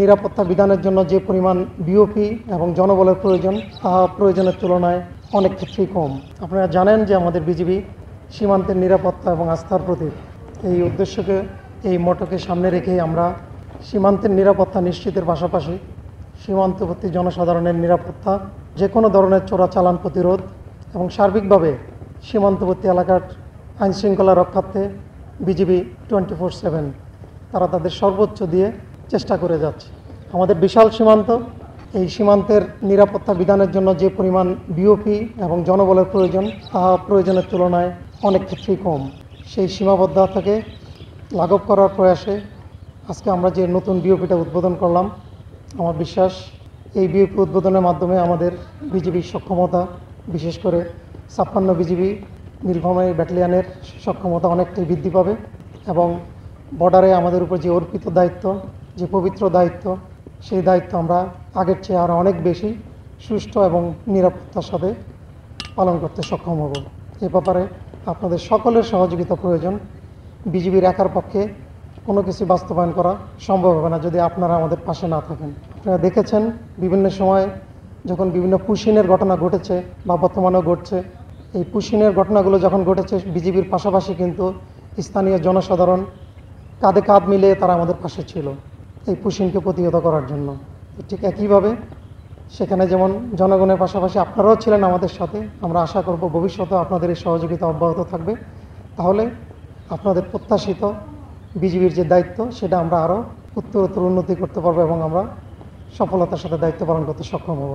নিরাপত্তা বিধানের জন্য যে পরিমাণ বিওপি এবং জনবলের প্রয়োজন তা প্রয়োজনের তুলনায় অনেক ক্ষেত্রেই কম। আপনারা জানেন যে আমাদের বিজিবি সীমান্তের নিরাপত্তা এবং আস্থার প্রতীক। এই উদ্দেশ্যকে, এই মোটোকে সামনে রেখেই আমরা সীমান্তের নিরাপত্তা নিশ্চিতের পাশাপাশি সীমান্তবর্তী জনসাধারণের নিরাপত্তা, যে কোনো ধরনের চোরাচালান প্রতিরোধ এবং সার্বিকভাবে সীমান্তবর্তী এলাকার আইনশৃঙ্খলা রক্ষার্থে বিজিবি 24/7 তারা তাদের সর্বোচ্চ দিয়ে চেষ্টা করে যাচ্ছে। আমাদের বিশাল সীমান্ত, এই সীমান্তের নিরাপত্তা বিধানের জন্য যে পরিমাণ বিওপি এবং জনবলের প্রয়োজন তা প্রয়োজনের তুলনায় অনেক ক্ষেত্রেই কম। সেই সীমাবদ্ধতাকে লাঘব করার প্রয়াসে আজকে আমরা যে নতুন বিওপিটা উদ্বোধন করলাম, আমার বিশ্বাস এই বিওপি উদ্বোধনের মাধ্যমে আমাদের বিজিবির সক্ষমতা, বিশেষ করে 56 বিজিবি নীলফামারী ব্যাটালিয়নের সক্ষমতা অনেকটাই বৃদ্ধি পাবে এবং বর্ডারে আমাদের উপর যে অর্পিত দায়িত্ব, যে পবিত্র দায়িত্ব, সেই দায়িত্ব আমরা আগের চেয়ে আরও অনেক বেশি সুষ্ঠু এবং নিরাপত্তার সাথে পালন করতে সক্ষম হব। এ ব্যাপারে আপনাদের সকলের সহযোগিতা প্রয়োজন। বিজিবির একার পক্ষে কোনো কিছু বাস্তবায়ন করা সম্ভব হবে না যদি আপনারা আমাদের পাশে না থাকেন। আপনারা দেখেছেন বিভিন্ন সময় যখন বিভিন্ন পুশিনের ঘটনা ঘটেছে বা বর্তমানেও ঘটছে, এই পুশিনের ঘটনাগুলো যখন ঘটেছে বিজিবির পাশাপাশি কিন্তু স্থানীয় জনসাধারণ কাঁধে কাঁধ মিলিয়ে তারা আমাদের পাশে ছিল এই পুশিনকে প্রতিহত করার জন্য। ঠিক একইভাবে সেখানে যেমন জনগণের পাশাপাশি আপনারাও ছিলেন আমাদের সাথে, আমরা আশা করব ভবিষ্যতে আপনাদের এই সহযোগিতা অব্যাহত থাকবে। তাহলে আপনাদের প্রত্যাশিত বিজিবির যে দায়িত্ব সেটা আমরা আরও উত্তরোত্তর উন্নতি করতে পারবো এবং আমরা সফলতার সাথে দায়িত্ব পালন করতে সক্ষম হব।